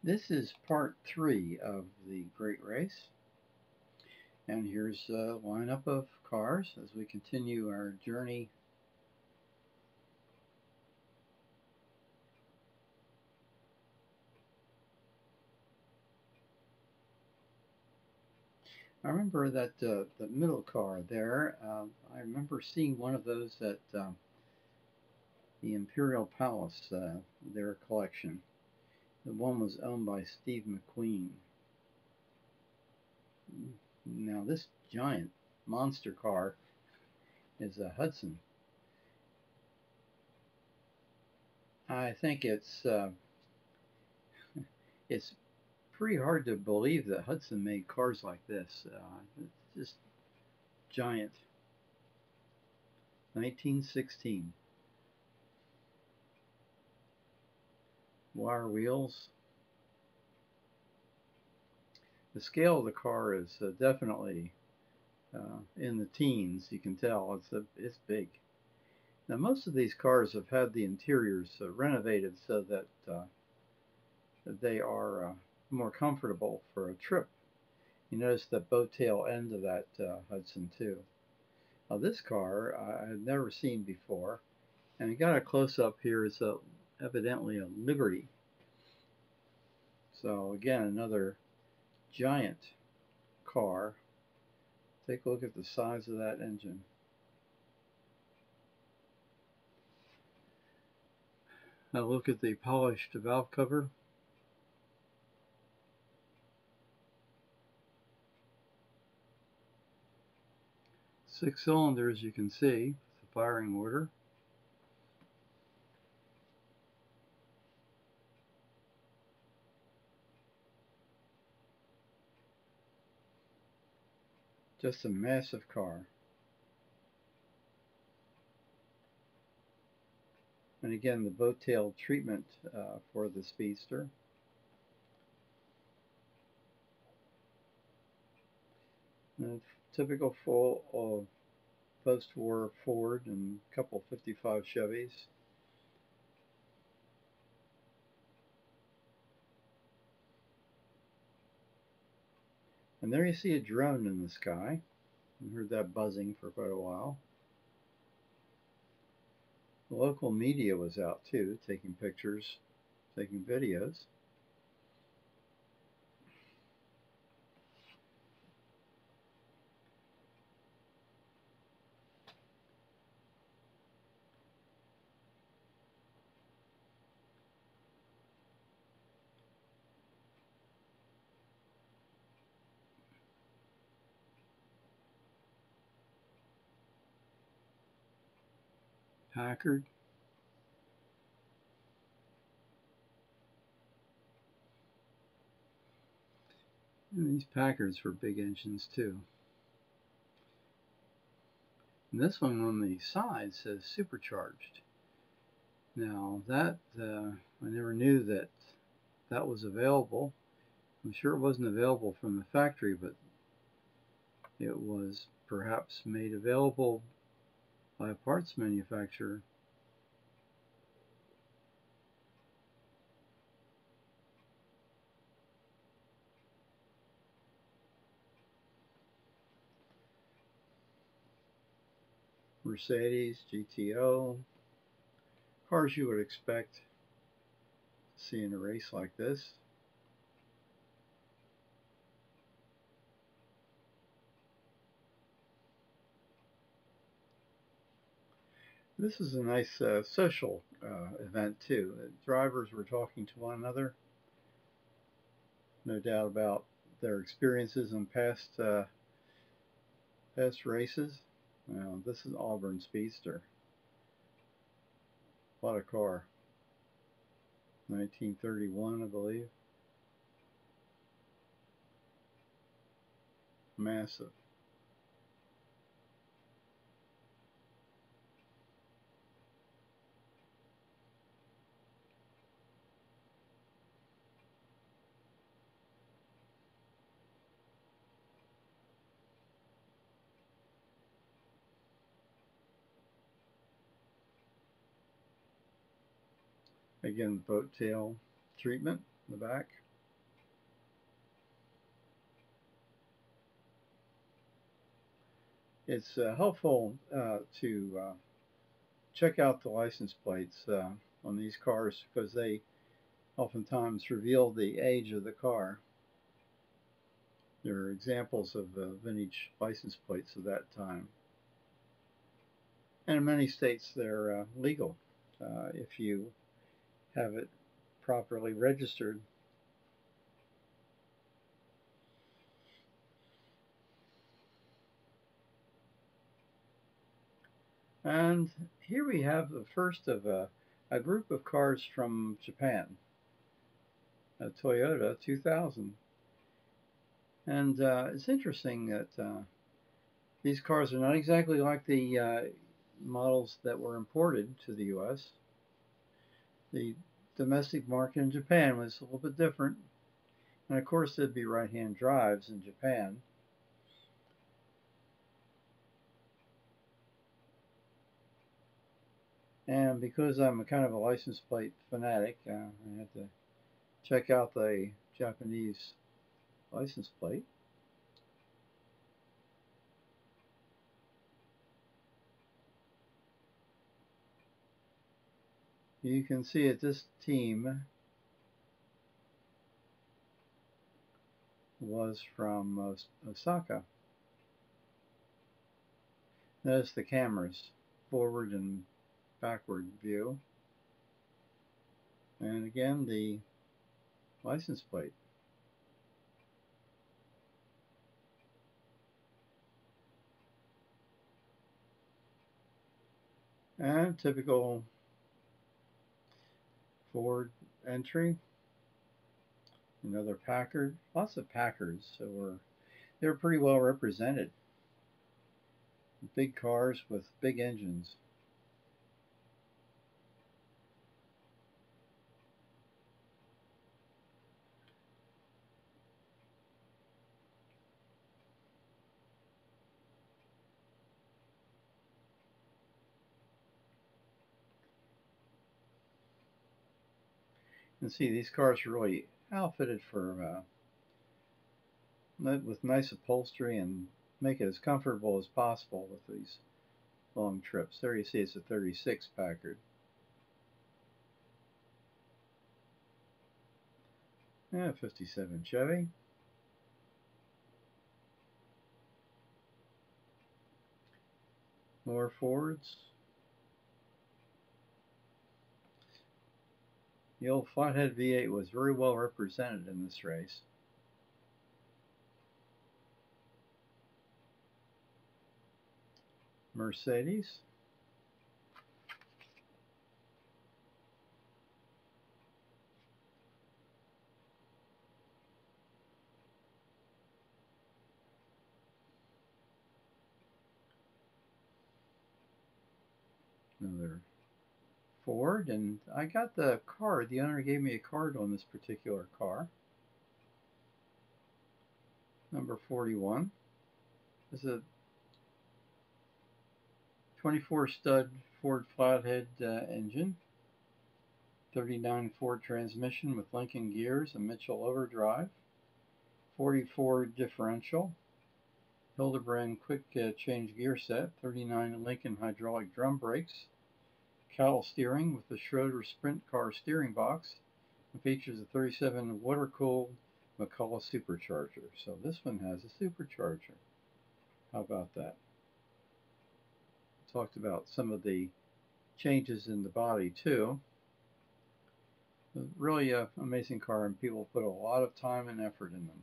This is part 3 of the Great Race, and here's a lineup of cars as we continue our journey. I remember that the middle car there, I remember seeing one of those at the Imperial Palace, their collection. The one was owned by Steve McQueen. Now this giant monster car is a Hudson. I think it's pretty hard to believe that Hudson made cars like this. It's just giant. 1916. Wire wheels. The scale of the car is definitely in the teens. You can tell it's big. Now most of these cars have had the interiors renovated so that they are more comfortable for a trip. You notice the boat tail end of that Hudson too. Now this car I had never seen before, and I got a close up here. It's evidently a Liberty. So again, another giant car. Take a look at the size of that engine. Now look at the polished valve cover. Six cylinders, you can see the firing order. Just a massive car. And again, the boat tail treatment for the Speedster. And typical full post-war Ford and a couple 55 Chevys. And there you see a drone in the sky. You heard that buzzing for quite a while. The local media was out too, taking pictures, taking videos. Packard. And these Packards were big engines too. And this one on the side says supercharged. Now that I never knew that that was available. I'm sure it wasn't available from the factory, but it was perhaps made available by a parts manufacturer. Mercedes, GTO, cars you would expect to see in a race like this. This is a nice social event too. The drivers were talking to one another, no doubt about their experiences in past races. Now, this is Auburn Speedster. What a car. 1931, I believe. Massive. Again, boat tail treatment in the back. It's helpful to check out the license plates on these cars because they oftentimes reveal the age of the car. There are examples of vintage license plates of that time. And in many states they're legal if you have it properly registered. And here we have the first of a group of cars from Japan, a Toyota 2000. And it's interesting that these cars are not exactly like the models that were imported to the U.S. The domestic market in Japan was a little bit different. And of course there'd be right-hand drives in Japan. And because I'm a kind of a license plate fanatic, I had to check out the Japanese license plate. You can see that this team was from Osaka. Notice the cameras, forward and backward view. And again, the license plate. And typical Ford entry. Another Packard. Lots of Packards, so they were pretty well represented. Big cars with big engines. You can see these cars are really outfitted for with nice upholstery and make it as comfortable as possible with these long trips. There you see it's a 36 Packard. Yeah, 57 Chevy. More Fords. The old flathead V8 was very well represented in this race. Mercedes. Another Ford, and I got the card. The owner gave me a card on this particular car. Number 41. This is a 24 stud Ford flathead engine. 39 Ford transmission with Lincoln gears and Mitchell overdrive. 44 differential. Hildebrand quick change gear set. 39 Lincoln hydraulic drum brakes. Cattle steering with the Schroeder Sprint car steering box. It features a 37 water-cooled McCulloch supercharger. So this one has a supercharger. How about that? Talked about some of the changes in the body too. Really an amazing car, and people put a lot of time and effort in them.